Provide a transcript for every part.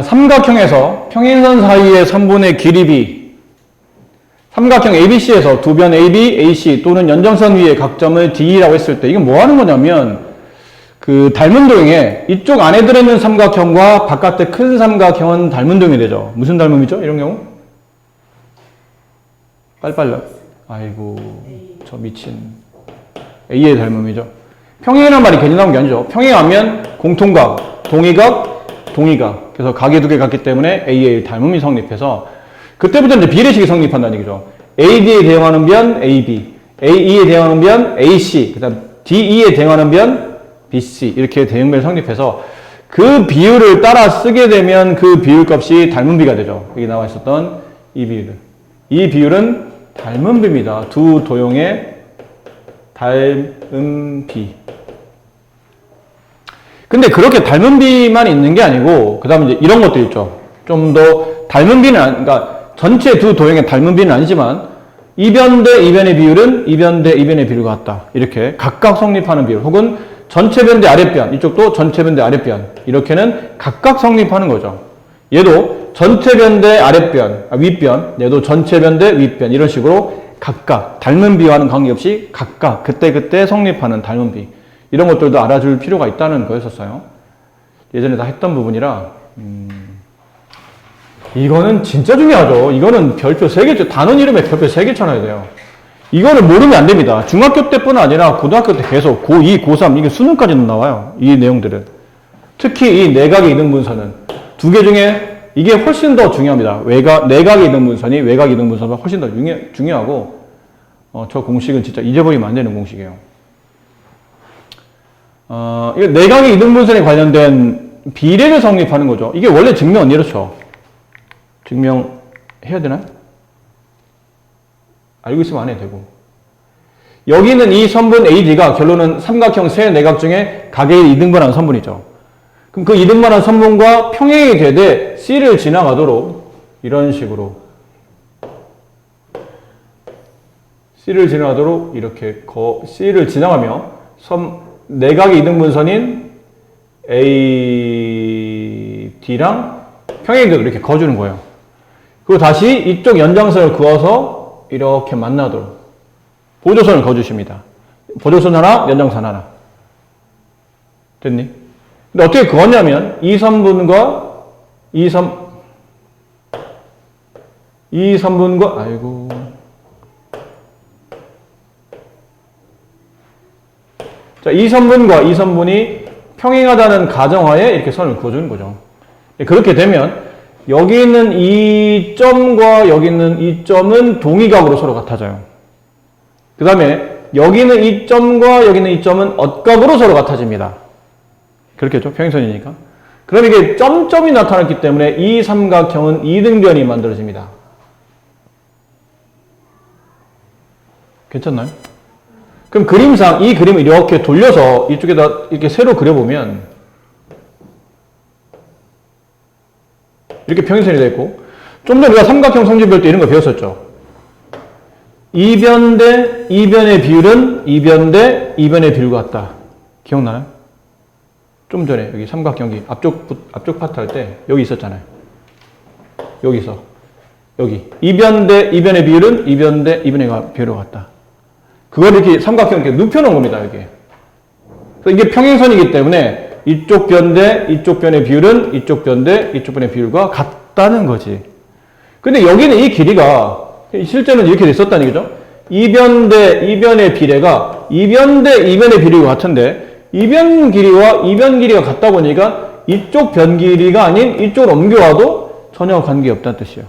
삼각형에서 평행선 사이의 선분의 길이 b, 삼각형 ABC에서 두 변 AB, AC 또는 연장선 위의 각점을 D라고 했을 때 이건 뭐 하는 거냐면 그 닮은 도형에 이쪽 안에 들어있는 삼각형과 바깥의 큰 삼각형은 닮은 도형이 되죠. 무슨 닮음이죠? 이런 경우? 빨리빨리. 아이고 저 미친. A의 닮음이죠. 평행이라는 말이 괜히 나온 게 아니죠. 평행하면 공통각, 동의각, 동의각. 그래서 각이 두 개 같기 때문에 A의 닮음이 성립해서 그때부터 이제 비례식이 성립한다는 얘기죠. AD에 대응하는 변 AB, AE에 대응하는 변 AC, 그 다음 DE에 대응하는 변 BC 이렇게 대응변이 성립해서 그 비율을 따라 쓰게 되면 그 비율 값이 닮음비가 되죠. 여기 나와 있었던 이 비율은. 이 비율은 닮음비입니다. 두 도형의 닮음비. 근데 그렇게 닮음비만 있는 게 아니고 그 다음에 이제 이런 것도 있죠. 좀 더 닮음비는 그러니까 전체 두 도형의 닮음비는 아니지만 이변 대 이변의 비율은 이변 대 이변의 비율과 같다. 이렇게 각각 성립하는 비율 혹은 전체 변 대 아랫변 이쪽도 전체 변 대 아랫변 이렇게는 각각 성립하는 거죠. 얘도 전체 변 대 아랫변, 윗변, 얘도 전체 변 대 윗변 이런 식으로 각각 닮음비와는 관계없이 각각 그때그때 성립하는 닮음비 이런 것들도 알아줄 필요가 있다는 거였었어요. 예전에 다 했던 부분이라 이거는 진짜 중요하죠. 이거는 별표 3개, 단원 이름에 별표 3개 쳐놔야 돼요. 이거를 모르면 안 됩니다. 중학교 때뿐 아니라 고등학교 때 계속 고2, 고3 이게 수능까지는 나와요. 이 내용들은. 특히 이 내각의 이등분선은 두 개 중에 이게 훨씬 더 중요합니다. 내각의 이등분선이 외곽 이등분선보다 훨씬 더 중요하고 저 공식은 진짜 잊어버리면 안 되는 공식이에요. 이게 내각의 이등분선에 관련된 비례를 성립하는 거죠. 이게 원래 증명은 이렇죠. 증명해야 되나요? 알고 있으면 안 해도 되고. 여기는 이 선분 AD가 결론은 삼각형 세 내각 중에 각의 이등분한 선분이죠. 그럼 그 이등분한 선분과 평행이 되되 C를 지나가도록 이런 식으로 C를 지나가도록 이렇게 C를 지나가며 내각의 이등분선인 AD랑 평행이 되도록 이렇게 거주는 거예요. 그리고 다시 이쪽 연장선을 그어서 이렇게 만나도록 보조선을 그어주십니다. 보조선 하나, 연장선 하나. 됐니? 근데 어떻게 그었냐면 이 선분과 이 선분과 아이고 자, 이 선분과 이 선분이 평행하다는 가정하에 이렇게 선을 그어주는 거죠. 그렇게 되면 여기 있는 이 점과 여기 있는 이 점은 동의각으로 서로 같아져요. 그 다음에 여기 있는 이 점과 여기 있는 이 점은 엇각으로 서로 같아집니다. 그렇겠죠? 평행선이니까. 그럼 이게 점점이 나타났기 때문에 이 삼각형은 이등변이 만들어집니다. 괜찮나요? 그럼 그림상 이 그림을 이렇게 돌려서 이쪽에다 이렇게 세로 그려보면 이렇게 평행선이 되어 있고 좀 전에 우리가 삼각형 성질별 때 이런 거 배웠었죠. 이변 대 이변의 비율은 이변 대 이변의 비율과 같다. 기억나요? 좀 전에 여기 삼각형이 앞쪽 파트 할 때 여기 있었잖아요. 여기서 여기 이변 대 이변의 비율은 이변 대 이변의 비율과 같다. 그걸 이렇게 삼각형 이렇게 눕혀놓은 겁니다. 여기. 이게 평행선이기 때문에 이쪽 변 대 이쪽 변의 비율은 이쪽 변 대 이쪽 변의 비율과 같다는 거지. 근데 여기는 이 길이가 실제는 이렇게 됐었다는 얘기죠. 이변 대 이변의 비례가 이변 대 이변의 비례가 같은데 이변 길이와 이변 길이가 같다 보니까 이쪽 변 길이가 아닌 이쪽으로 옮겨와도 전혀 관계없다는 뜻이에요.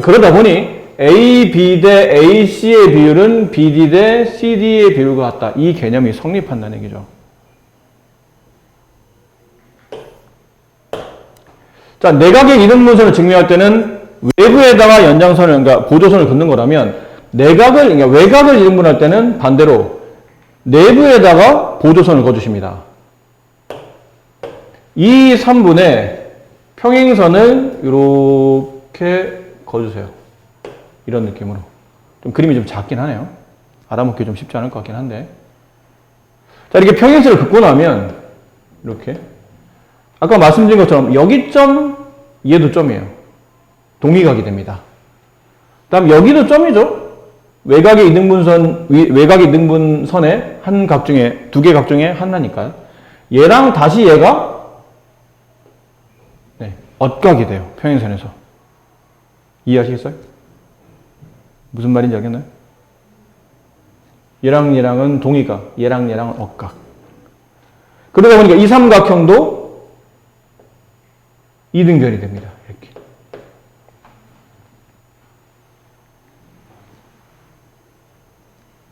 그러다 보니 AB 대 AC의 비율은 BD 대 CD의 비율과 같다. 이 개념이 성립한다는 얘기죠. 자, 내각의 이등분선을 증명할 때는 외부에다가 연장선을, 그러니까 보조선을 긋는 거라면 그러니까 외곽을 이등분할 때는 반대로 내부에다가 보조선을 그어주십니다. 이 3분의 평행선을 이렇게 그어주세요. 이런 느낌으로. 좀 그림이 좀 작긴 하네요. 알아먹기 좀 쉽지 않을 것 같긴 한데. 자, 이렇게 평행선을 긋고 나면 이렇게 아까 말씀드린 것처럼 여기 점, 얘도 점이에요. 동위각이 됩니다. 다음 여기도 점이죠. 외곽의 이등분선의 한 각 중에, 두 개 각 중에 하나니까요. 얘랑 다시 얘가 네, 엇각이 돼요. 평행선에서. 이해하시겠어요? 무슨 말인지 알겠나요? 얘랑 얘랑은 동위각, 얘랑 얘랑은 엇각. 그러다 보니까 이 삼각형도 이등변이 됩니다. 이렇게.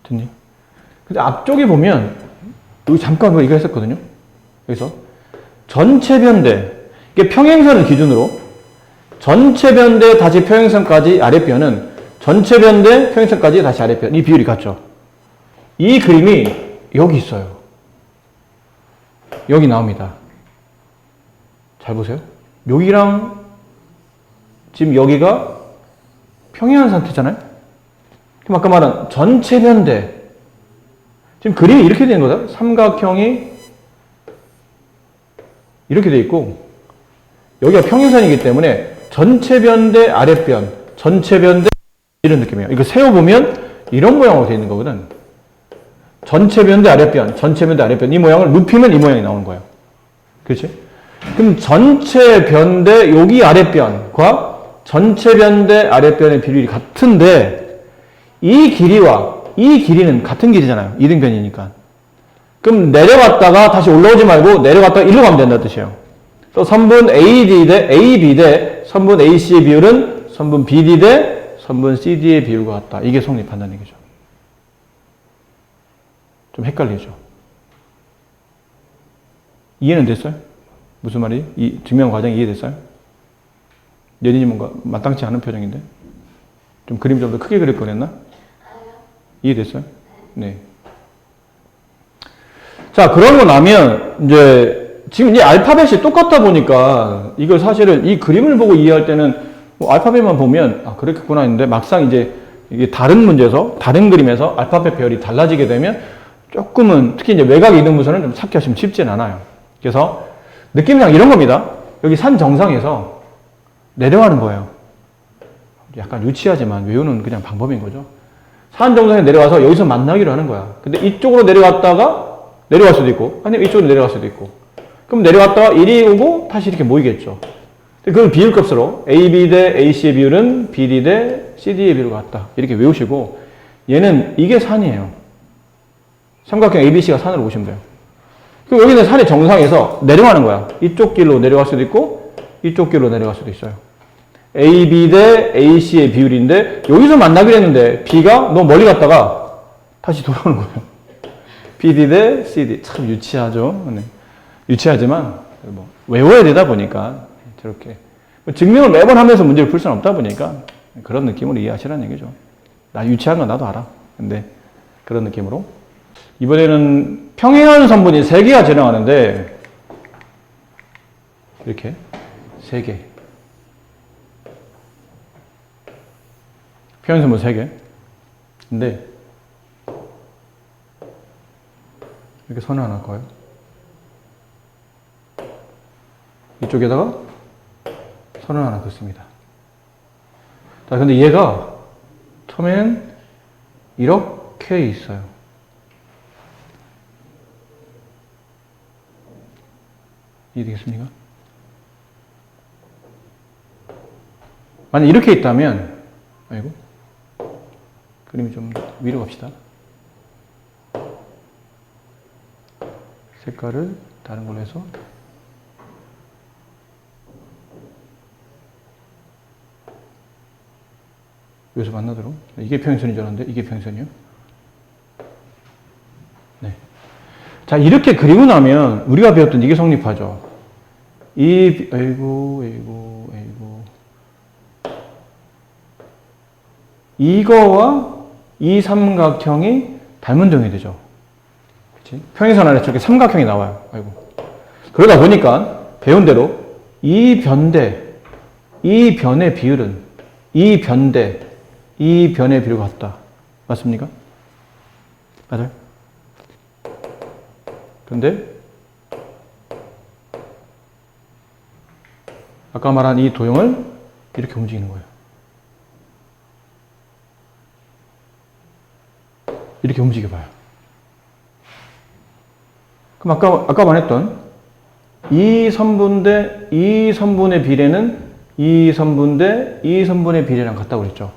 됐니? 근데 앞쪽에 보면 여기 잠깐 이거 했었거든요. 그래서 전체 변대, 이게 평행선을 기준으로 전체 변대 다시 평행선까지 아랫변은 전체 변대 평행선까지 다시 아랫변, 이 비율이 같죠. 이 그림이 여기 있어요. 여기 나옵니다. 잘 보세요. 여기랑 지금 여기가 평행한 상태잖아요. 그럼 아까 말한 전체 변대, 지금 그림이 이렇게 되는 거다. 삼각형이 이렇게 돼 있고 여기가 평행선이기 때문에 전체 변대 아랫변, 전체 변대 이런 느낌이에요. 이거 세워보면 이런 모양으로 되어 있는 거거든. 전체 변대 아랫변, 전체 변대 아랫변, 이 모양을 눕히면 이 모양이 나오는 거예요. 그렇지? 그럼 전체 변대 여기 아랫변과 전체 변대 아랫변의 비율이 같은데 이 길이와 이 길이는 같은 길이잖아요. 이등변이니까. 그럼 내려갔다가 다시 올라오지 말고 내려갔다가 일로 가면 된다는 뜻이에요. 또 선분 AD 대 AB 대 선분 AC의 비율은 선분 BD 대 선분 CD의 비율과 같다. 이게 성립한다는 얘기죠. 좀 헷갈리죠. 이해는 됐어요? 무슨 말이? 이 증명 과정이 이해됐어요? 연인이 뭔가 마땅치 않은 표정인데? 좀 그림 좀 더 크게 그릴 뻔했나? 이해됐어요? 네. 자, 그러고 나면, 이제, 지금 이 알파벳이 똑같다 보니까, 이걸 사실은 이 그림을 보고 이해할 때는, 뭐 알파벳만 보면, 아, 그렇겠구나 했는데, 막상 이제, 이게 다른 문제에서, 다른 그림에서 알파벳 배열이 달라지게 되면, 조금은, 특히 이제 외곽 이등분선은 좀 찾기 좀 쉽진 않아요. 그래서, 느낌상 이런 겁니다. 여기 산 정상에서 내려가는 거예요. 약간 유치하지만 외우는 그냥 방법인 거죠. 산 정상에 내려가서 여기서 만나기로 하는 거야. 근데 이쪽으로 내려갔다가 내려갈 수도 있고, 아니면 이쪽으로 내려갈 수도 있고. 그럼 내려갔다가 이리 오고 다시 이렇게 모이겠죠. 그걸 비율값으로 AB 대 AC의 비율은 BD 대 CD의 비율과 같다. 이렇게 외우시고, 얘는 이게 산이에요. 삼각형 ABC가 산으로 보시면 돼요. 그럼 여기는 산의 정상에서 내려가는 거야. 이쪽 길로 내려갈 수도 있고, 이쪽 길로 내려갈 수도 있어요. AB 대 AC의 비율인데, 여기서 만나기로 했는데, B가 너무 멀리 갔다가 다시 돌아오는 거예요. BD 대 CD. 참 유치하죠. 네. 유치하지만, 뭐, 외워야 되다 보니까, 저렇게. 증명을 매번 하면서 문제를 풀 수는 없다 보니까, 그런 느낌으로 이해하시라는 얘기죠. 나 유치한 건 나도 알아. 근데, 그런 느낌으로. 이번에는 평행한 선분이 3개가 진행하는데, 이렇게, 3개. 평행선분 3개. 근데, 이렇게 선을 하나 그어요. 이쪽에다가 선을 하나 긋습니다. 자, 근데 얘가 처음에는 이렇게 있어요. 이해되겠습니까? 만약 이렇게 있다면, 아이고, 그림이 좀 위로 갑시다. 색깔을 다른 걸로 해서 여기서 만나도록. 이게 평행선인 줄 알았는데 이게 평행선이요? 네. 자, 이렇게 그리고 나면 우리가 배웠던 이게 성립하죠. 아이고. 이거와 이 삼각형이 닮은 점이 되죠. 그치? 평행선 안에 저렇게 삼각형이 나와요. 아이고. 그러다 보니까 배운 대로 이 변의 비율은 이 변의 비율과 같다. 맞습니까? 맞아요? 아까 말한 이 도형을 이렇게 움직이는 거예요. 이렇게 움직여봐요. 그럼 아까 말했던 이 선분 대 이 선분의 비례는 이 선분 대 이 선분의 비례랑 같다고 그랬죠.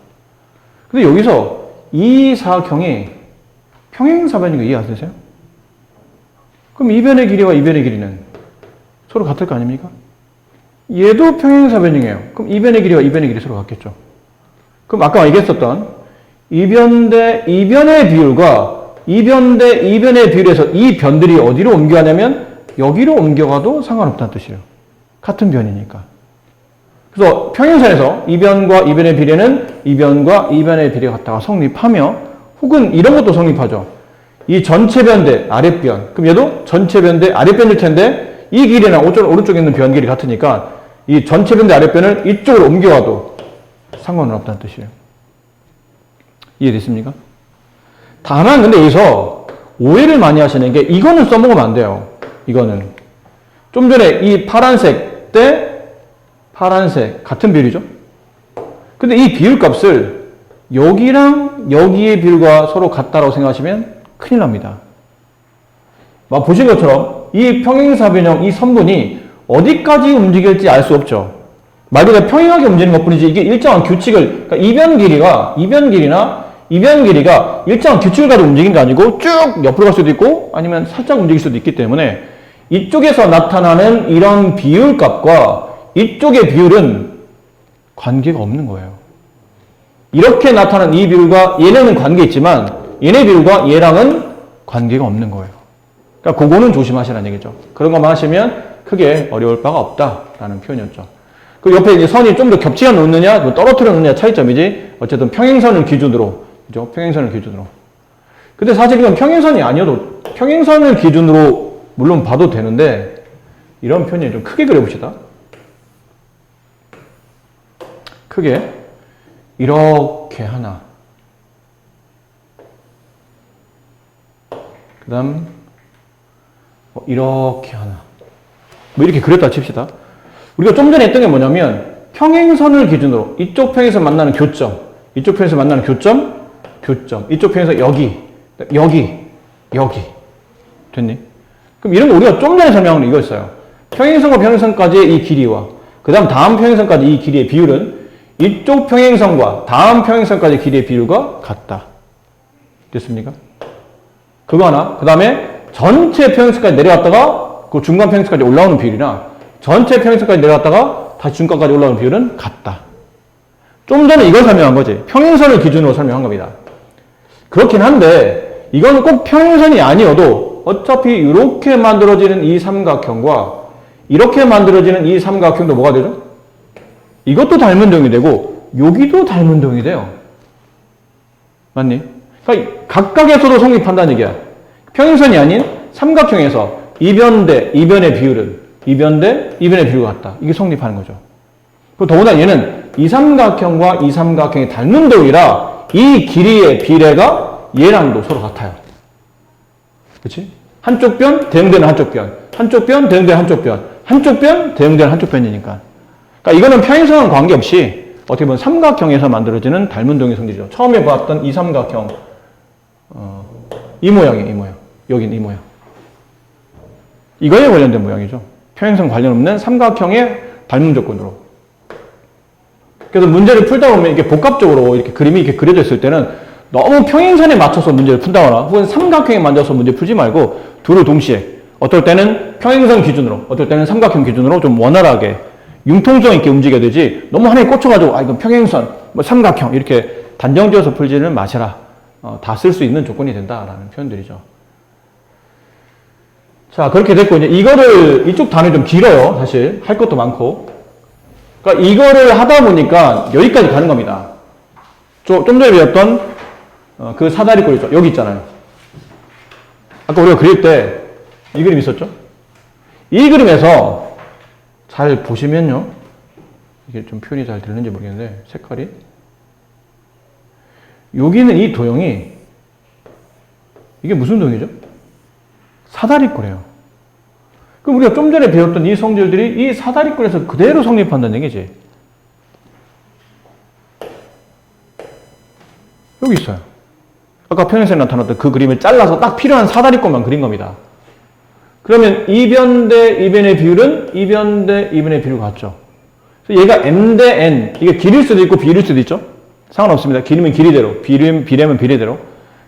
근데 여기서 이 사각형이 평행사변인 거 이해 안 되세요? 그럼 이 변의 길이와 이 변의 길이는 서로 같을 거 아닙니까? 얘도 평행사변이에요. 그럼 이 변의 길이와 이 변의 길이 서로 같겠죠. 그럼 아까 얘기했었던 이 변 대 이 변의 비율과 이 변 대 이 변의 비율에서 이 변들이 어디로 옮겨가냐면 여기로 옮겨가도 상관없다는 뜻이에요. 같은 변이니까. 그래서 평행선에서 이 변과 이 변의 비례는 이 변과 이 변의 비례가 같다가 성립하며 혹은 이런 것도 성립하죠. 이 전체 변 대 아랫변. 그럼 얘도 전체 변 대 아랫변일 텐데 이 길이랑 오른쪽에 있는 변 길이 같으니까 이 전체 변 대 아랫변을 이쪽으로 옮겨와도 상관은 없다는 뜻이에요. 이해됐습니까? 다만 근데 여기서 오해를 많이 하시는 게 이거는 써먹으면 안 돼요. 이거는 좀 전에 이 파란색 대 파란색 같은 비율이죠. 근데 이 비율 값을 여기랑 여기의 비율과 서로 같다라고 생각하시면 큰일 납니다. 보신 것처럼 이 평행사변형 이 선분이 어디까지 움직일지 알 수 없죠. 말 그대로 평행하게 움직이는 것뿐이지 이게 일정한 규칙을, 그러니까 이변 길이가 일정한 규칙을 가지고 움직이는 게 아니고 쭉 옆으로 갈 수도 있고 아니면 살짝 움직일 수도 있기 때문에 이쪽에서 나타나는 이런 비율 값과 이쪽의 비율은 관계가 없는 거예요. 이렇게 나타나는 이 비율과 얘네는 관계 있지만 얘네 비율과 얘랑은 관계가 없는 거예요. 그러니까 그거는 조심하시라는 얘기죠. 그런 것만 하시면 크게 어려울 바가 없다라는 표현이었죠. 그 옆에 이제 선이 좀 더 겹치어 놓느냐, 떨어뜨려 놓느냐 차이점이지 어쨌든 평행선을 기준으로, 그죠? 평행선을 기준으로. 근데 사실 이건 평행선이 아니어도 평행선을 기준으로 물론 봐도 되는데 이런 표현이 좀 크게 그려봅시다. 크게 이렇게 하나, 그 다음 이렇게 하나, 이렇게 그렸다 칩시다. 우리가 좀 전에 했던 게 뭐냐면 평행선을 기준으로 이쪽 평행선 만나는 교점, 이쪽 평행선 만나는 교점, 이쪽 평행선 여기 됐니? 그럼 이런 거 우리가 좀 전에 설명한 건 이거였어요. 평행선과 평행선까지의 이 길이와 그 다음 평행선까지 이 길이의 비율은 이쪽 평행선과 다음 평행선까지 길이의 비율과 같다. 됐습니까? 그거 하나. 그 다음에 전체 평행선까지 내려갔다가 그 중간 평행선까지 올라오는 비율이나 전체 평행선까지 내려갔다가 다시 중간까지 올라오는 비율은 같다. 좀 전에 이걸 설명한 거지. 평행선을 기준으로 설명한 겁니다. 그렇긴 한데 이건 꼭 평행선이 아니어도 어차피 이렇게 만들어지는 이 삼각형과 이렇게 만들어지는 이 삼각형도 뭐가 되죠? 이것도 닮은 도형이 되고 여기도 닮은 도형이 돼요. 맞니? 그러니까 각각에서도 성립한다는 얘기야. 평행선이 아닌 삼각형에서 이변 대 이변의 비율은 이변 대 이변의 비율과 같다. 이게 성립하는 거죠. 그리고 더구나 얘는 이 삼각형과 이 삼각형이 닮은 도형이라 이 길이의 비례가 얘랑도 서로 같아요. 그렇지? 한쪽 변 대응되는 한쪽 변, 한쪽 변 대응되는 한쪽 변, 한쪽 변 대응되는 한쪽 변이니까. 그러니까 이거는 평행선과 관계없이 어떻게 보면 삼각형에서 만들어지는 닮은 도형의 성질이죠. 처음에 봤던 이 삼각형, 이 모양이에요, 이 모양. 여기는 이 모양. 이거에 관련된 모양이죠. 평행선 관련 없는 삼각형의 닮은 조건으로. 그래서 문제를 풀다 보면 이게 복합적으로 이렇게 그림이 이렇게 그려져 있을 때는 너무 평행선에 맞춰서 문제를 푼다거나 혹은 삼각형에 맞춰서 문제 풀지 말고 둘을 동시에 어떨 때는 평행선 기준으로, 어떨 때는 삼각형 기준으로 좀 원활하게 융통성 있게 움직여야 되지 너무 하나에 꽂혀가지고 이건 평행선, 삼각형 이렇게 단정지어서 풀지는 마시라. 다 쓸 수 있는 조건이 된다라는 표현들이죠. 자, 그렇게 됐고 이제 이거를 이쪽 단위 좀 길어요. 사실 할 것도 많고. 그러니까 이거를 하다 보니까 여기까지 가는 겁니다. 좀 전에 배웠던 그 사다리꼴 있죠. 여기 있잖아요. 아까 우리가 그릴 때 이 그림 있었죠? 이 그림에서 잘 보시면요. 이게 좀 표현이 잘 되는지 모르겠는데 색깔이 여기는 이 도형이 이게 무슨 도형이죠? 사다리꼴이에요. 그럼 우리가 좀 전에 배웠던 이 성질들이 이 사다리꼴에서 그대로 성립한다는 얘기지. 여기 있어요. 아까 평행선에 나타났던 그 그림을 잘라서 딱 필요한 사다리꼴만 그린 겁니다. 그러면 이변 대 이변의 비율은 이변 대 이변의 비율과 같죠. 그래서 얘가 m 대 n, 이게 길일 수도 있고 비례일 수도 있죠. 상관없습니다. 길이면 길이대로, 비례면 비례대로.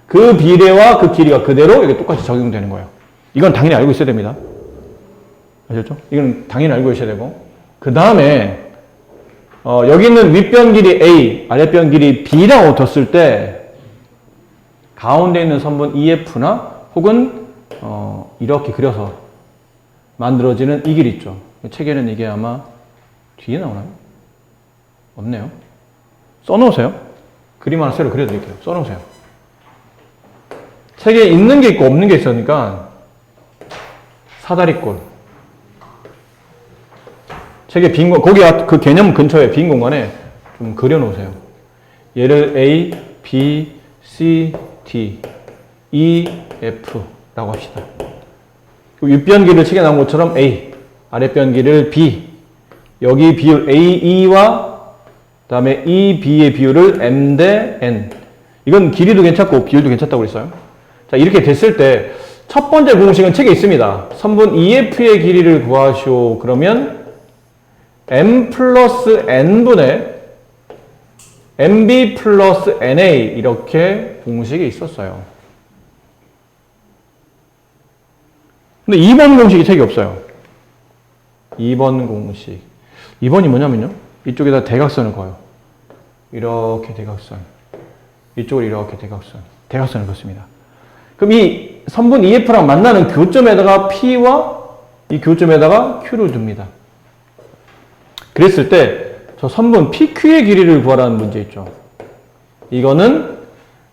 그 비례와 그 길이가 그대로 이게 똑같이 적용되는 거예요. 이건 당연히 알고 있어야 됩니다. 아셨죠? 이건 당연히 알고 있어야 되고. 그 다음에 여기 있는 윗변 길이 A, 아랫변 길이 B라고 뒀을 때 가운데 있는 선분 EF나 혹은 이렇게 그려서 만들어지는 이 길 있죠. 책에는 이게 아마 뒤에 나오나요? 없네요. 써놓으세요. 그림 하나 새로 그려드릴게요. 써놓으세요. 책에 있는 게 있고 없는 게 있으니까 사다리꼴. 책에 빈 공, 거기 그 개념 근처에 빈 공간에 좀 그려놓으세요. 얘를 A, B, C, D, E, F라고 합시다. 윗변기를 책에 나온 것처럼 A, 아랫변기를 B, 여기 비율 AE와 그 다음에 EB의 비율을 M 대 N. 이건 길이도 괜찮고 비율도 괜찮다고 그랬어요. 자, 이렇게 됐을 때 첫 번째 공식은 책에 있습니다. 선분 EF의 길이를 구하시오. 그러면 M 플러스 N분의 MB 플러스 NA 이렇게 공식이 있었어요. 근데 2번 공식이 책이 없어요. 2번 공식. 2번이 뭐냐면요. 이쪽에다 대각선을 그어요. 이렇게 대각선. 이쪽으로 이렇게 대각선. 대각선을 긋습니다. 그럼 이 선분 EF랑 만나는 교점에다가 P와 이 교점에다가 Q를 둡니다. 그랬을 때 저 선분 PQ의 길이를 구하라는 문제 있죠. 이거는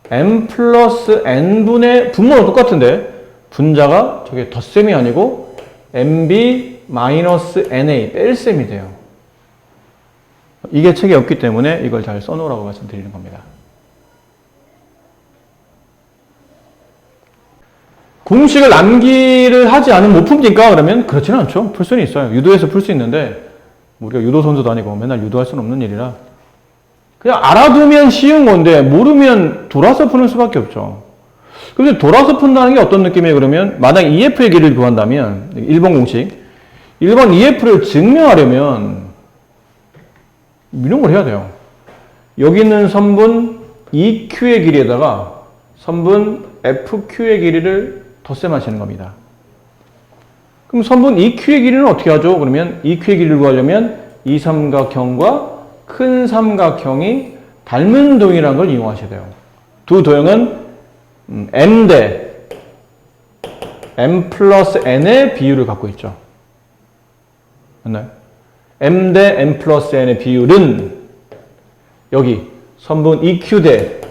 M 플러스 N분의 분모는 똑같은데 분자가 저게 덧셈이 아니고 MB 마이너스 NA 뺄셈이 돼요. 이게 책에 없기 때문에 이걸 잘 써놓으라고 말씀드리는 겁니다. 공식을 암기를 하지 않으면 못 풉니까? 그러면 그렇지는 않죠. 풀 수는 있어요. 유도해서 풀 수 있는데 우리가 유도 선수도 아니고 맨날 유도할 수는 없는 일이라 그냥 알아두면 쉬운 건데 모르면 돌아서 푸는 수밖에 없죠. 근데 돌아서 푼다는 게 어떤 느낌이에요? 그러면 만약 EF의 길이를 구한다면 1번 공식 1번 EF를 증명하려면 이런 걸 해야 돼요. 여기 있는 선분 EQ의 길이에다가 선분 FQ의 길이를 덧셈하시는 겁니다. 그럼 선분 EQ의 길이는 어떻게 하죠? 그러면 EQ의 길이를 구하려면 이 삼각형과 큰 삼각형이 닮은 도형이라는 걸 이용하셔야 돼요. 두 도형은 M 대 M 플러스 N의 비율을 갖고 있죠. 맞나요? M 대 M 플러스 N의 비율은 여기 선분 EQ 대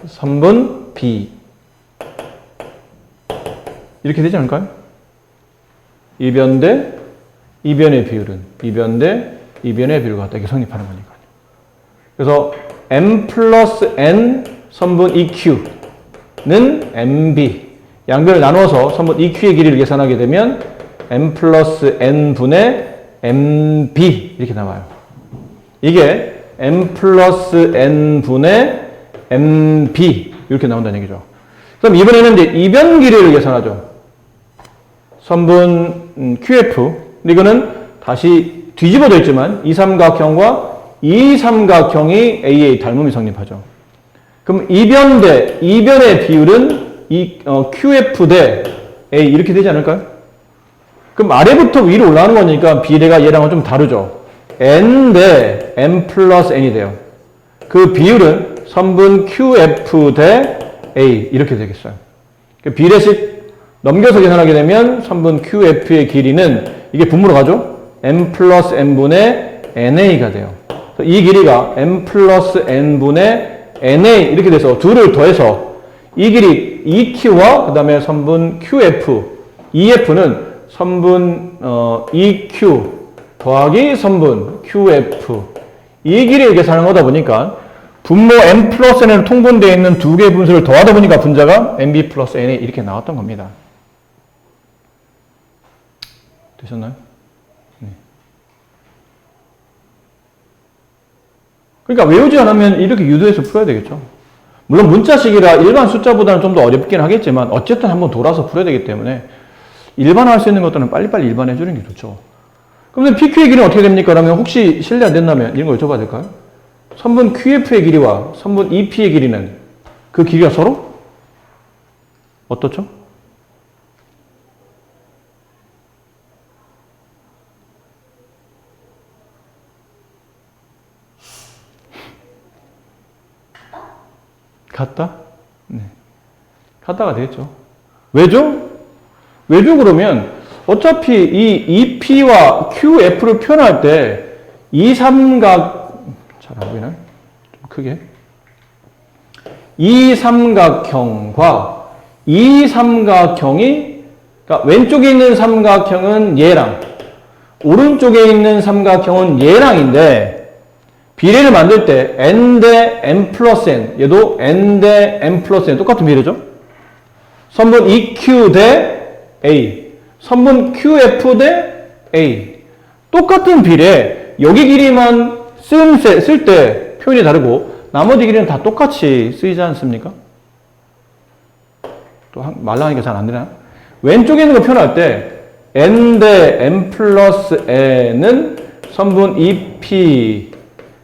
선분 B 이렇게 되지 않을까요? 이변 대 이변의 비율은 이변 대 이변의 비율과 같다. 이렇게 성립하는 거니까요. 그래서 M 플러스 N 선분 EQ는 MB 양변을 나눠서 선분 EQ의 길이를 계산하게 되면 M 플러스 N분의 MB 이렇게 나와요. 이게 M 플러스 N분의 MB 이렇게 나온다는 얘기죠. 그럼 이번에는 이제 이변 길이를 계산하죠. 선분 QF 이거는 다시 뒤집어져 있지만 이 삼각형과 이 삼각형이 AA 닮음이 성립하죠. 그럼 이변 대 이변의 비율은 QF 대 A 이렇게 되지 않을까요? 그럼 아래부터 위로 올라가는 거니까 비례가 얘랑은 좀 다르죠. N 대 M 플러스 N이 돼요. 그 비율은 선분 QF 대 A 이렇게 되겠어요. 비례식 넘겨서 계산하게 되면 선분 QF의 길이는 이게 분모로 가죠. M 플러스 N분의 NA가 돼요. 이 길이가 M 플러스 N분의 NA 이렇게 돼서 둘을 더해서 이 길이 EQ와 그 다음에 선분 QF, EF는 선분 EQ 더하기 선분 QF 이 길이를 계산하는 거다 보니까 분모 M 플러스 N으로 통분되어 있는 두 개의 분수를 더하다 보니까 분자가 MB 플러스 NA 이렇게 나왔던 겁니다. 되셨나요? 네. 그러니까 외우지 않으면 이렇게 유도해서 풀어야 되겠죠. 물론 문자식이라 일반 숫자보다는 좀 더 어렵긴 하겠지만 어쨌든 한번 돌아서 풀어야 되기 때문에 일반화할 수 있는 것들은 빨리빨리 일반화해 주는 게 좋죠. 그럼 PQ의 길이는 어떻게 됩니까? 그러면 혹시 실례 안 된다면 이런 거 여쭤봐도 될까요? 선분 QF의 길이와 선분 EP의 길이는 그 길이가 서로 어떻죠? 같다? 네. 같다가 되겠죠. 왜죠? 왜죠? 그러면 어차피 이 EP와 QF를 표현할 때 이 삼각, 잘 안 보이나요? 좀 크게. 이 삼각형과 이 삼각형이, 그러니까 왼쪽에 있는 삼각형은 얘랑, 오른쪽에 있는 삼각형은 얘랑인데, 비례를 만들 때 n 대 n 플러스 n, 얘도 n 대 n 플러스 n 똑같은 비례죠? 선분 EQ 대 A, 선분 QF 대 A. 똑같은 비례, 여기 길이만 쓸 때 표현이 다르고 나머지 길이는 다 똑같이 쓰이지 않습니까? 또 말라하니까 잘 안 되나? 왼쪽에 있는 거 표현할 때 n 대 n 플러스 n은 선분 EP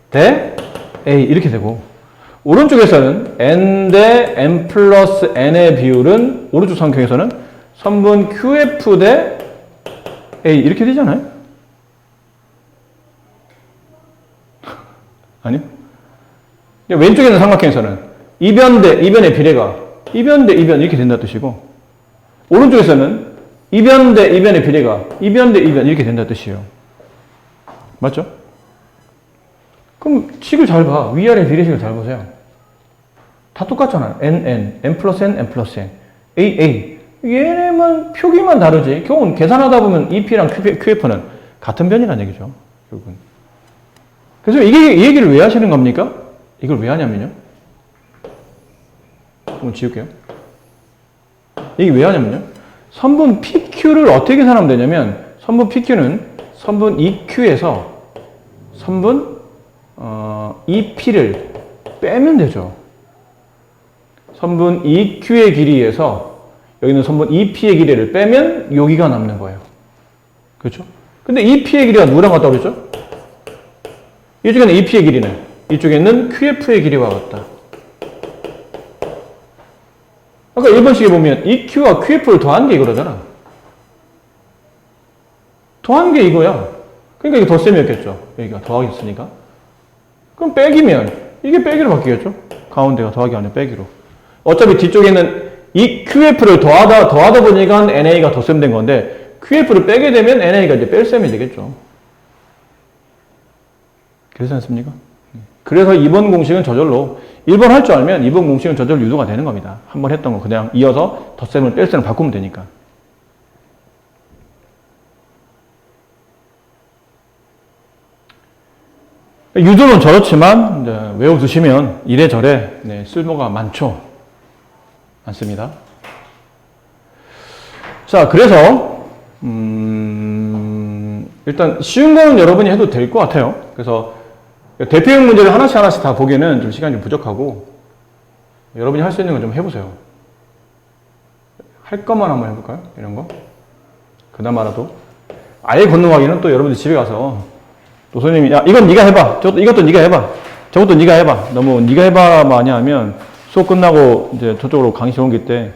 대 A 이렇게 되고 오른쪽에서는 n 대 n 플러스 n의 비율은 오른쪽 삼각형에서는 선분 QF 대 A 이렇게 되잖아요? 아니요? 왼쪽에 있는 삼각형에서는 이변 대 이변의 비례가 이변 대 이변 이렇게 된다는 뜻이고 오른쪽에서는 이변 대 이변의 비례가 이변 대 이변 이렇게 된다는 뜻이에요. 맞죠? 그럼 식을 잘 봐. 위아래 비례식을 잘 보세요. 다 똑같잖아요. n 플러스 n, n 플러스 n, a. 얘네만 표기만 다르지. 결국은 계산하다 보면 EP랑 QF는 같은 변이라는 얘기죠. 결국은. 그래서 이 얘기를 왜 하시는 겁니까? 이걸 왜 하냐면요. 한번 지울게요. 이게 왜 하냐면요. 선분 PQ를 어떻게 계산하면 되냐면 선분 PQ는 선분 EQ에서 선분 EP를 빼면 되죠. 선분 EQ의 길이에서 여기는 선분 EP의 길이를 빼면 여기가 남는 거예요. 그렇죠? 근데 EP의 길이가 누구랑 같다고 그랬죠? 이쪽에는 EP의 길이는 이쪽에는 QF의 길이와 같다. 아까 1번식에 보면 EQ와 QF를 더한 게 이거잖아. 더한 게 이거야. 그러니까 이게 덧셈이었겠죠. 여기가 더하기 있으니까. 그럼 빼기면 이게 빼기로 바뀌겠죠. 가운데가 더하기 아니라 빼기로. 어차피 뒤쪽에는 이 QF를 더하다 보니까 NA가 덧셈된 건데 QF를 빼게 되면 NA가 이제 뺄셈이 되겠죠. 그렇지 않습니까? 그래서 2번 공식은 저절로 1번 할 줄 알면 2번 공식은 저절로 유도가 되는 겁니다. 한 번 했던 거 그냥 이어서 덧셈을 뺄셈을 바꾸면 되니까. 유도는 저렇지만 이제 외워두시면 이래저래 쓸모가 많습니다. 자, 그래서 일단 쉬운 거는 여러분이 해도 될 것 같아요. 그래서 대표형 문제를 하나씩 다 보기에는 좀 시간이 좀 부족하고 여러분이 할 수 있는 건 좀 해보세요. 할 것만 한번 해볼까요? 이런 거. 그나마라도. 아예 건너가기는 또 여러분들 집에 가서 또 선생님이 야 이건 네가 해봐. 이것도 네가 해봐. 저것도 네가 해봐. 너무 네가 해봐만 하면 수업 끝나고 이제 저쪽으로 강의실 옮길 때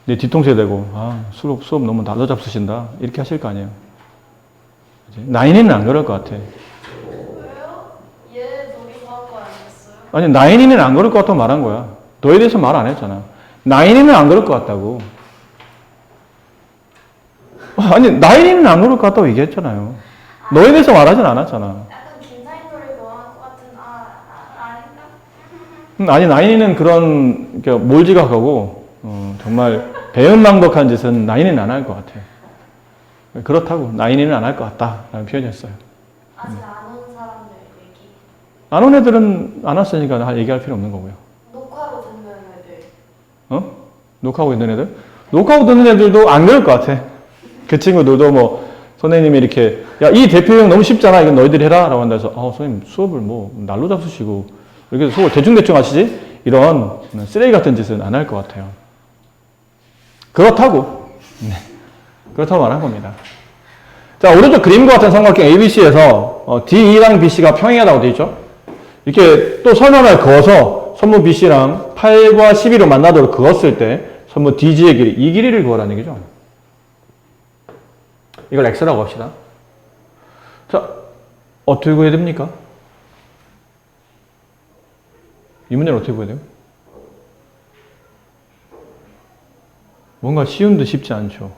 내 뒤통수에 대고 수업 너무 날라잡수신다. 이렇게 하실 거 아니에요. 나인이는 안 그럴 것 같아. 아니, 나인이는 안 그럴 것 같다고 말한 거야. 너에 대해서 말 안 했잖아. 나인이는 안 그럴 것 같다고. 아니, 나인이는 안 그럴 것 같다고 얘기했잖아요. 너에 대해서 말하진 않았잖아. 약간 김사인돌을 좋아할 것 같은 아닌가? 아니, 나인이는 그런 몰지각하고 정말 배은망덕한 짓은 나인이는 안 할 것 같아. 그렇다고 나인이는 안 할 것 같다라는 표현이었어요. 아직 안 온 사람들 얘기. 안 온 애들은 안 왔으니까 얘기할 필요 없는 거고요. 녹화로 듣는 애들. 녹화하고 있는 애들? 녹화하고 듣는 애들도 안 그럴 것 같아. 그 친구들도 선생님이 이렇게, 야, 이 대표형 너무 쉽잖아. 이건 너희들이 해라. 라고 한다 해서, 선생님 수업을 뭐, 날로 잡수시고, 이렇게 수업을 대충대충 하시지? 이런 쓰레기 같은 짓은 안 할 것 같아요. 그렇다고. 네. 그렇다고 말한 겁니다. 자, 오른쪽 그림과 같은 삼각형 ABC에서 DE랑 BC가 평행하다고 되어 있죠? 이렇게 또 선원을 그어서 선분 BC랑 8과 12로 만나도록 그었을 때 선분 DG의 길이, 이 길이를 구하라는 얘기죠. 이걸 X라고 합시다. 자, 어떻게 구해야 됩니까? 이 문제는 어떻게 구해야 돼요? 뭔가 쉬운 듯 쉽지 않죠.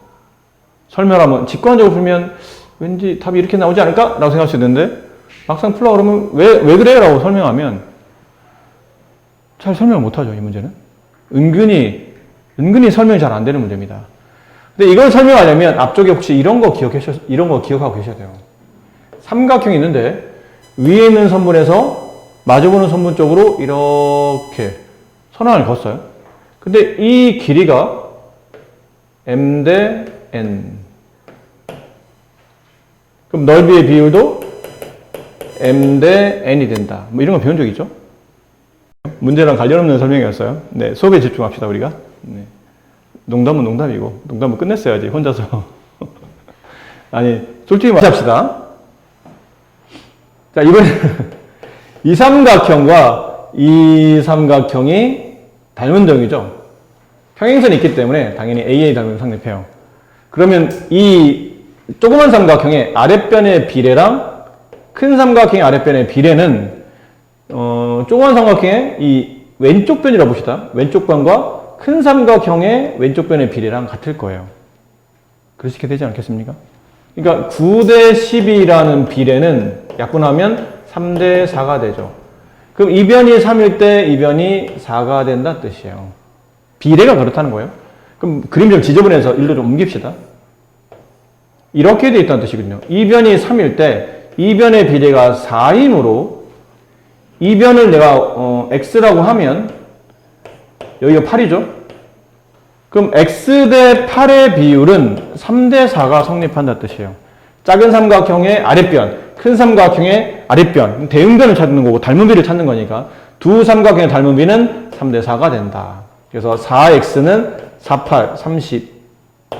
설명하면, 직관적으로 풀면 왠지 답이 이렇게 나오지 않을까? 라고 생각할 수 있는데, 막상 풀라 그러면 왜 그래? 라고 설명하면 잘 설명을 못하죠, 이 문제는. 은근히 설명이 잘 안 되는 문제입니다. 근데 이걸 설명하려면 앞쪽에 혹시 이런 거 기억하고 계셔야 돼요. 삼각형이 있는데, 위에 있는 선분에서 마주보는 선분 쪽으로 이렇게 선환을 걷어요. 근데 이 길이가 M 대 N. 그럼 넓이의 비율도 M 대 N이 된다. 뭐 이런 거 배운 적 있죠? 문제랑 관련 없는 설명이었어요. 네, 수업에 집중합시다, 우리가. 네. 농담은 농담이고, 농담은 끝냈어야지, 혼자서. 아니, 솔직히 말합시다. 자, 이번에는 이 삼각형과 이 삼각형이 닮은 점이죠. 평행선이 있기 때문에 당연히 AA 닮은 성립해요. 그러면 이 조그만 삼각형의 아랫변의 비례랑 큰 삼각형의 아랫변의 비례는 조그만 삼각형의 이 왼쪽 변이라고 봅시다. 왼쪽 변과 큰 삼각형의 왼쪽 변의 비례랑 같을 거예요. 그렇게 되지 않겠습니까? 그러니까 9대 12라는 비례는 약분하면 3대 4가 되죠. 그럼 이 변이 3일 때 이 변이 4가 된다는 뜻이에요. 비례가 그렇다는 거예요. 그럼 그림 좀 지저분해서 일로 좀 옮깁시다. 이렇게 되어 있다는 뜻이거든요. 이 변이 3일 때 이 변의 비례가 4이므로 이 변을 내가 x라고 하면 여기가 8이죠. 그럼 x 대 8의 비율은 3대 4가 성립한다는 뜻이에요. 작은 삼각형의 아랫변, 큰 삼각형의 아랫변, 대응변을 찾는 거고 닮은 비를 찾는 거니까 두 삼각형의 닮은 비는 3대 4가 된다. 그래서 4x는 48, 30,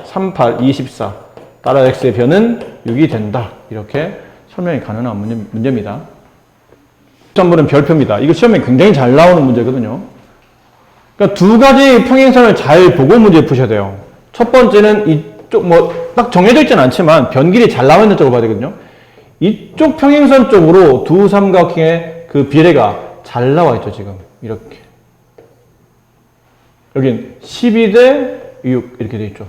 38, 24. 따라 x의 변은 6이 된다. 이렇게 설명이 가능한 문제입니다. 13번은 별표입니다. 이거 시험에 굉장히 잘 나오는 문제거든요. 그러니까 두 가지 평행선을 잘 보고 문제 푸셔야 돼요. 첫 번째는 이쪽 딱 정해져 있지는 않지만 변길이 잘 나와 있는 쪽으로 봐야 되거든요. 이쪽 평행선 쪽으로 두 삼각형의 그 비례가 잘 나와 있죠, 지금. 이렇게. 여긴 12대 6 이렇게 돼 있죠.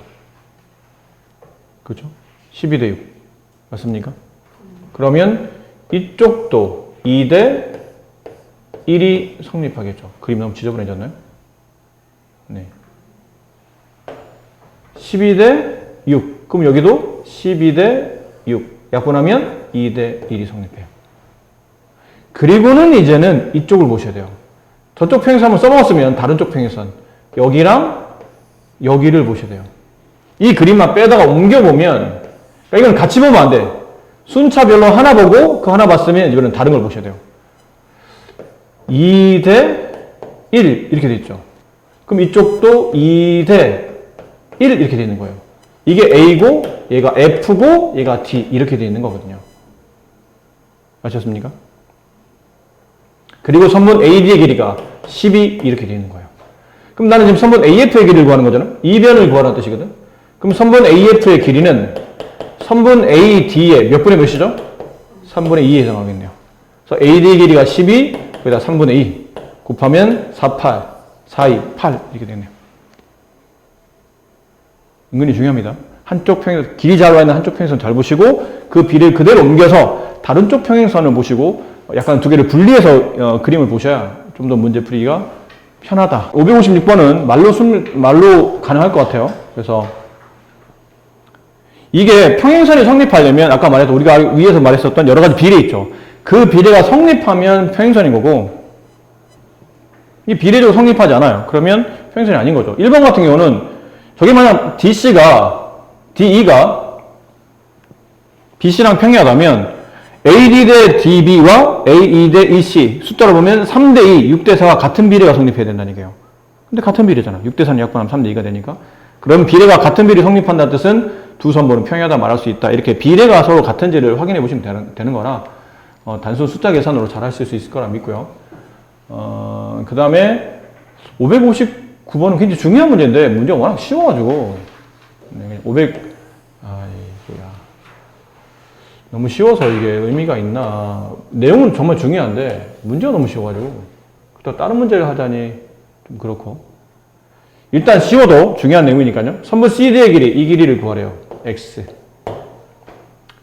그죠? 12대 6. 맞습니까? 그러면 이쪽도 2대 1이 성립하겠죠. 그림 너무 지저분해졌나요? 네. 12대 6. 그럼 여기도 12대 6. 약분하면 2대 1이 성립해요. 그리고는 이제는 이쪽을 보셔야 돼요. 저쪽 평행선 한번 써먹었으면 다른 쪽 평행선. 여기랑 여기를 보셔야 돼요. 이 그림만 빼다가 옮겨보면, 그러니까 이건 같이 보면 안 돼. 순차별로 하나 보고 그 하나 봤으면 이거는 다른 걸 보셔야 돼요. 2대 1 이렇게 돼 있죠. 그럼 이쪽도 2대 1 이렇게 돼 있는 거예요. 이게 A고 얘가 F고 얘가 D 이렇게 돼 있는 거거든요. 아셨습니까? 그리고 선분 AD의 길이가 12 이렇게 돼 있는 거예요. 그럼 나는 지금 선분 AF의 길이를 구하는 거잖아. 이 변을 구하라는 뜻이거든. 그럼 선분 AF의 길이는 선분 AD의 몇 분의 몇이죠? 3분의 2에 해당하겠네요. 그래서 AD의 길이가 12, 거기다 3분의 2 곱하면 48, 42, 8 이렇게 되네요. 은근히 중요합니다. 한쪽 평행선, 길이 잘 와 있는 한쪽 평행선 잘 보시고 그 비례를 그대로 옮겨서 다른 쪽 평행선을 보시고 약간 두 개를 분리해서 그림을 보셔야 좀 더 문제 풀이가 편하다. 556번은 말로 가능할 것 같아요. 그래서 이게 평행선이 성립하려면 아까 말했던 우리가 위에서 말했었던 여러 가지 비례 있죠. 그 비례가 성립하면 평행선인 거고 이 비례적으로 성립하지 않아요. 그러면 평행선이 아닌 거죠. 1번 같은 경우는 저게 만약 DE가 BC랑 평행하다면 AD 대 DB와 AE 대 EC 숫자로 보면 3대 2, 6대 4가 같은 비례가 성립해야 된다는 얘기예요. 근데 같은 비례잖아. 6대 4는 약분하면 3대 2가 되니까. 그럼 비례가 같은 비례 성립한다는 뜻은 두 선분은 평행하다 말할 수 있다. 이렇게 비례가 서로 같은지를 확인해 보시면 되는 거라 단순 숫자 계산으로 잘 하실 수 있을 거라 믿고요. 그 다음에 559번은 굉장히 중요한 문제인데 문제가 워낙 쉬워가지고 500 너무 쉬워서 이게 의미가 있나. 내용은 정말 중요한데 문제가 너무 쉬워가지고 또 다른 문제를 하자니 좀 그렇고. 일단 쉬워도 중요한 내용이니까요. 선분 CD의 길이, 이 길이를 구하래요. X.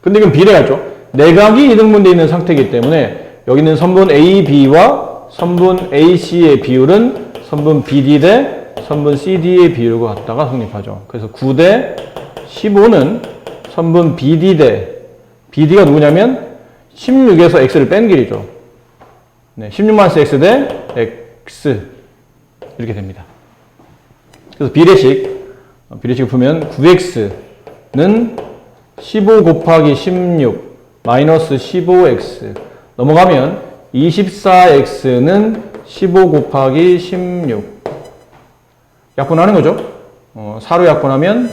근데 이건 비례가 있죠. 내각이 이등분되어 있는 상태이기 때문에 여기 있는 선분 AB와 선분 AC의 비율은 선분 BD 대 선분 CD의 비율과 같다가 성립하죠. 그래서 9대 15는 선분 BD 대 BD가 누구냐면 16에서 X를 뺀 길이죠. 네, 16-X 대 X 이렇게 됩니다. 그래서 비례식을 풀면 9X는 15 곱하기 16 마이너스 15X 넘어가면 24X는 15 곱하기 16 약분하는 거죠. 4로 약분하면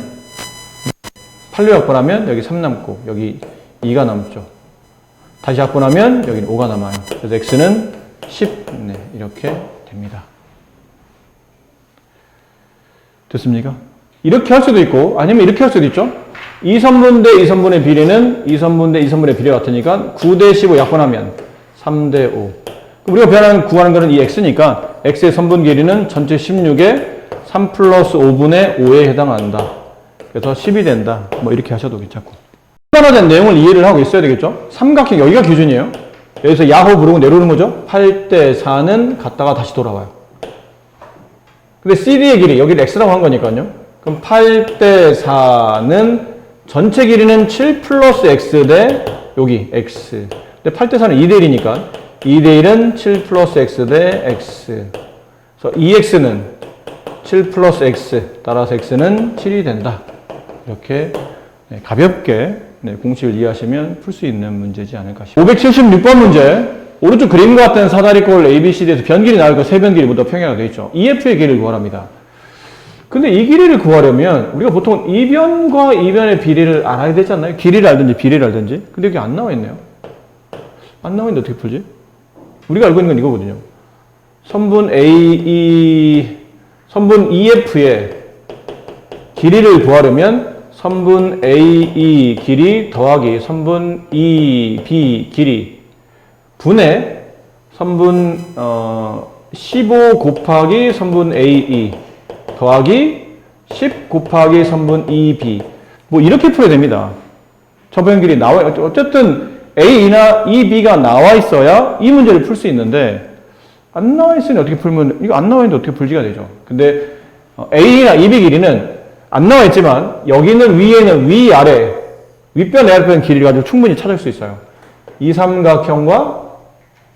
8로 약분하면 여기 3 남고 여기 2가 남죠. 다시 약분하면 여기는 5가 남아요. 그래서 X는 10 네, 이렇게 됩니다. 됐습니까? 이렇게 할 수도 있고 아니면 이렇게 할 수도 있죠. 2선분 대 2선분의 비례는 2선분 대 2선분의 비례가 같으니까 9대 15 약분하면 3대 5. 우리가 구하는 거는 이 x니까 x의 선분 길이는 전체 16에 3 플러스 5분의 5에 해당한다. 그래서 10이 된다. 뭐 이렇게 하셔도 괜찮고. 간단화된 내용을 이해를 하고 있어야 되겠죠. 삼각형 여기가 기준이에요. 여기서 야호 부르고 내려오는 거죠. 8대 4는 갔다가 다시 돌아와요. 근데 CD의 길이, 여기를 X라고 한 거니까요. 그럼 8대 4는 전체 길이는 7 플러스 X 대 여기 X. 근데 8대 4는 2대 1이니까 2대 1은 7 플러스 X 대 X. 그래서 2X는 7 플러스 X, 따라서 X는 7이 된다. 이렇게 가볍게 공식을 이해하시면 풀 수 있는 문제지 않을까 싶습니다. 576번 문제. 오른쪽 그림과 같은 사다리꼴 ABCD에서 변길이 나올 거 세 변길이 모두 평행하게 되어 있죠. EF의 길이를 구하랍니다. 근데 이 길이를 구하려면 우리가 보통 이변과 이변의 비례를 알아야 되지 않나요? 길이를 알든지 비례를 알든지. 근데 여기 안 나와 있네요. 안 나와 있는데 어떻게 풀지? 우리가 알고 있는 건 이거거든요. 선분 EF의 길이를 구하려면 선분 AE 길이 더하기 선분 EB 길이 분의 선분 15 곱하기 선분 AE 더하기 10 곱하기 선분 EB 뭐 이렇게 풀어야 됩니다. 저변길이 나와요. 어쨌든 A나 EB가 나와 있어야 이 문제를 풀 수 있는데 안 나와 있으니 어떻게 풀면 이거 안 나와 있는데 어떻게 풀지가 되죠. 근데 A나 EB 길이는 안 나와 있지만 여기는 위에는 위아래 윗변 아랫변 길이를 가지고 충분히 찾을 수 있어요. 이 삼각형과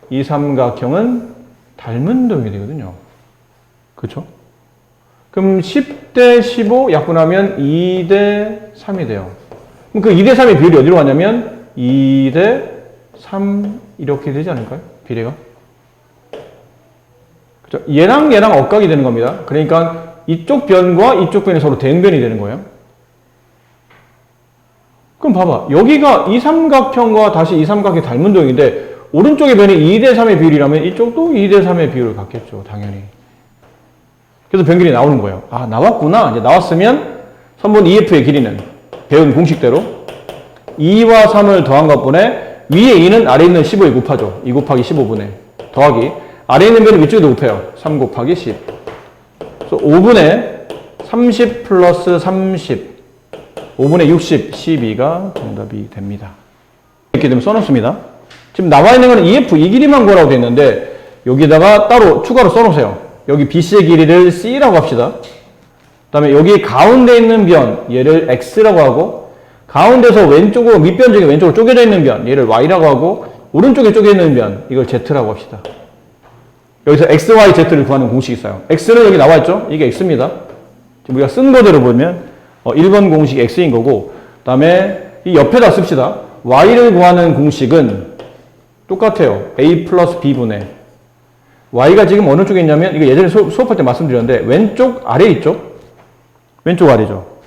이 삼각형은 닮은 도형이 되거든요. 그렇죠? 그럼 10대 15 약분하면 2대 3이 돼요. 그럼 그 2대 3의 비율이 어디로 가냐면 2대 3 이렇게 되지 않을까요? 비례가? 그렇죠? 얘랑 억각이 되는 겁니다. 그러니까 이쪽 변과 이쪽 변이 서로 대응변이 되는 거예요. 그럼 봐봐. 여기가 이 삼각형과 다시 이 삼각형이 닮은 도형인데 오른쪽의 변이 2대 3의 비율이라면 이쪽도 2대 3의 비율을 갖겠죠. 당연히. 그래서 변길이 나오는 거예요. 아, 나왔구나. 이제 나왔으면 선분 EF의 길이는 배운 공식대로 2와 3을 더한 것분에 위에 2는 아래에 있는 15에 곱하죠. 2 곱하기 15분의 더하기 아래에 있는 변은 위쪽에도 곱해요. 3 곱하기 10. 그래서 5분의 30 플러스 30 5분의 60, 12가 정답이 됩니다. 이렇게 되면 써놓습니다. 지금 나와 있는 거는 EF 이 길이만 구하라고 되어 있는데 여기다가 따로 추가로 써놓으세요. 여기 BC의 길이를 C라고 합시다. 그 다음에 여기 가운데 있는 변 얘를 X라고 하고 가운데서 왼쪽으로 밑변 중에 왼쪽으로 쪼개져 있는 변 얘를 Y라고 하고 오른쪽에 쪼개 있는 변 이걸 Z라고 합시다. 여기서 X, Y, Z를 구하는 공식이 있어요. X는 여기 나와 있죠? 이게 X입니다. 지금 우리가 쓴 거대로 보면 1번 공식이 X인 거고 그 다음에 이 옆에다 씁시다. y를 구하는 공식은 똑같아요. a 플러스 b분의 y가 지금 어느 쪽에 있냐면 이거 예전에 수업할 때 말씀드렸는데 왼쪽 아래 있죠? 왼쪽 아래죠.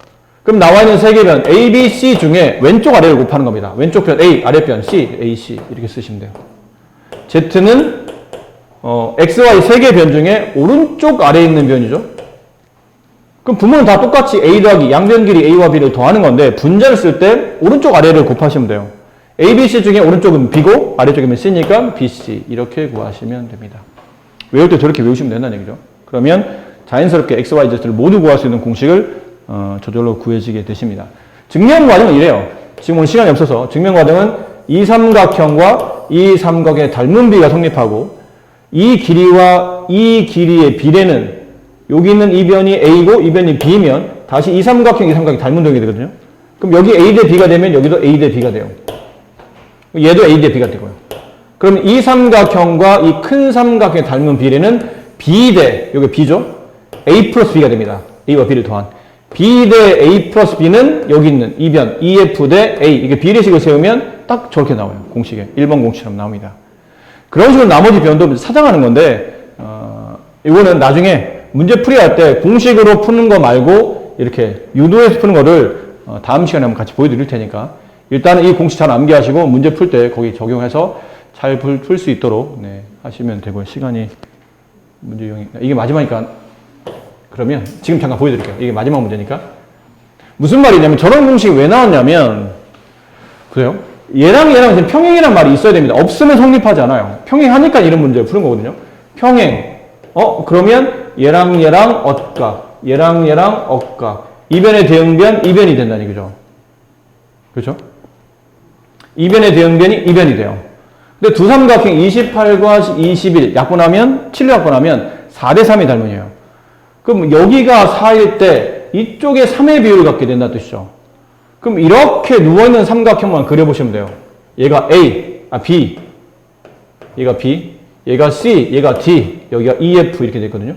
그럼 나와 있는 세 개 변 a, b, c 중에 왼쪽 아래를 곱하는 겁니다. 왼쪽 변 a, 아래변 c, a, c 이렇게 쓰시면 돼요. z는 x, y 세 개 변 중에 오른쪽 아래에 있는 변이죠. 그럼 부모는 다 똑같이 a 더하기 양변 길이 a와 b를 더하는 건데 분자를 쓸 때 오른쪽 아래를 곱하시면 돼요. a, b, c 중에 오른쪽은 b고 아래쪽이면 c니까 b, c 이렇게 구하시면 됩니다. 외울 때 저렇게 외우시면 된다는 얘기죠. 그러면 자연스럽게 x, y, z를 모두 구할 수 있는 공식을 저절로 구해지게 되십니다. 증명 과정은 이래요. 지금 오늘 시간이 없어서 증명 과정은 이 삼각형과 이 삼각의 닮은 비가 성립하고 이 길이와 이 길이의 비례는 여기 있는 이 변이 a고 이 변이 b면 다시 이 삼각형, 이 삼각이 닮은 동이 되거든요. 그럼 여기 a 대 b가 되면 여기도 a 대 b가 돼요. 얘도 a 대 b가 되고요. 그럼 이 삼각형과 이 큰 삼각형의 닮은 비례는 b 대, 여기 b죠? a 플러스 b가 됩니다. a와 b를 더한. b 대 a 플러스 b는 여기 있는 이 변, ef 대 a. 이게 비례식을 세우면 딱 저렇게 나와요. 공식에. 1번 공식처럼 나옵니다. 그런 식으로 나머지 변도 찾아가는 건데, 이거는 나중에 문제 풀이할 때 공식으로 푸는 거 말고 이렇게 유도해서 푸는 거를 다음 시간에 한번 같이 보여드릴 테니까 일단은 이 공식 잘 암기하시고 문제 풀 때 거기 적용해서 잘 풀 수 있도록 하시면 되고요. 시간이 문제용이 이게 마지막이니까 그러면 지금 잠깐 보여드릴게요. 이게 마지막 문제니까 무슨 말이냐면 저런 공식이 왜 나왔냐면 그래요? 얘랑 지금 평행이란 말이 있어야 됩니다. 없으면 성립하지 않아요. 평행하니까 이런 문제를 푸는 거거든요. 평행. 그러면 얘랑 엇각. 얘랑 엇각. 이변의 대응변, 이변이 된다는 얘기죠. 그렇죠? 이변의 대응변이 이변이 돼요. 근데 두 삼각형 28과 21 약분하면 7로 약분하면 4대 3이 닮은이에요. 그럼 여기가 4일 때 이쪽에 3의 비율을 갖게 된다는 뜻이죠. 그럼 이렇게 누워있는 삼각형만 그려보시면 돼요. 얘가 B, 얘가 B, 얘가 C, 얘가 D, 여기가 EF 이렇게 됐거든요.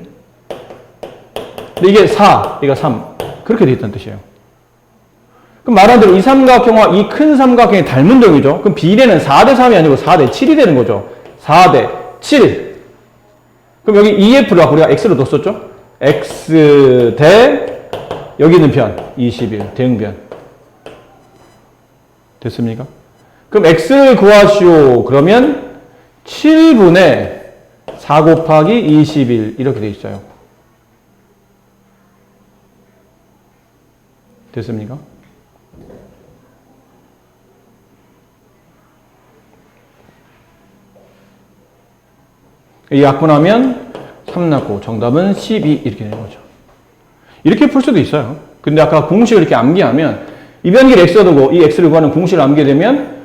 근데 이게 4, 얘가 3 그렇게 돼 있다는 뜻이에요. 그럼 말한 대로 이 삼각형과 이 큰 삼각형이 닮은 동이죠. 그럼 비례는 4대 3이 아니고 4대 7이 되는 거죠. 4대 7. 그럼 여기 EF를 갖고 우리가 X로 뒀었죠. X 대 여기 있는 변 21 대응변 됐습니까? 그럼 X를 구하시오. 그러면 7분의 4 곱하기 21 이렇게 돼 있어요. 됐습니까? 이 약분하면 3 났고 정답은 12 이렇게 되는 거죠. 이렇게 풀 수도 있어요. 근데 아까 공식을 이렇게 암기하면 이 변길 x가 되고 이 x를 구하는 공식을 암기하게 되면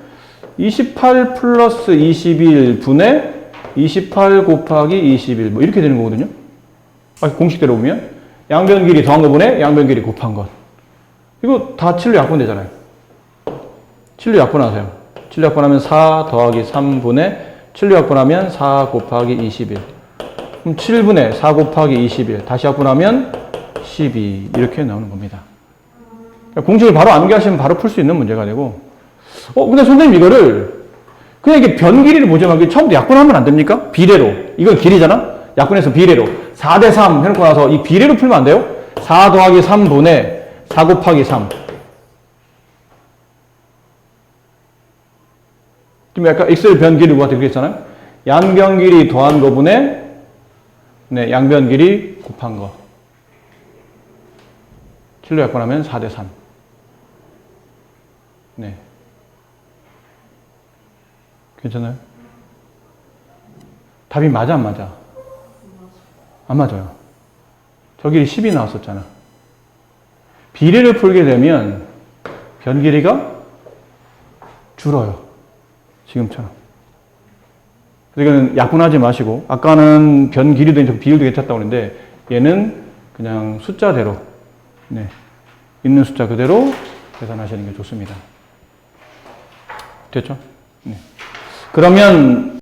28 플러스 21 분의 28 곱하기 21 뭐 이렇게 되는 거거든요. 공식대로 보면 양변 길이 더한 거 분의 양변 길이 곱한 것. 이거 다 7로 약분되잖아요. 7로 약분하세요. 7로 약분하면 4 더하기 3분의 7로 약분하면 4 곱하기 21. 그럼 7분의 4 곱하기 21. 다시 약분하면 12. 이렇게 나오는 겁니다. 공식을 바로 암기하시면 바로 풀 수 있는 문제가 되고. 근데 선생님 이거를 그냥 이렇게 변 길이를 보지 말고 처음부터 약분하면 안 됩니까? 비례로. 이건 길이잖아? 약분해서 비례로. 4대 3 해놓고 나서 이 비례로 풀면 안 돼요? 4 더하기 3분의 4 곱하기 3. 지금 약간 x를 변 길이 구하다 그랬잖아요? 양변 길이 더한 거분의 양변 길이 곱한 거. 7로 약분하면 4대 3. 네. 괜찮아요? 답이 맞아, 안 맞아? 안 맞아요. 저 길이 10이 나왔었잖아. 비례를 풀게 되면 변 길이가 줄어요. 지금처럼. 이거는 약분하지 마시고, 아까는 변 길이도 비율도 괜찮다고 했는데, 얘는 그냥 숫자대로, 있는 숫자 그대로 계산하시는 게 좋습니다. 됐죠? 네. 그러면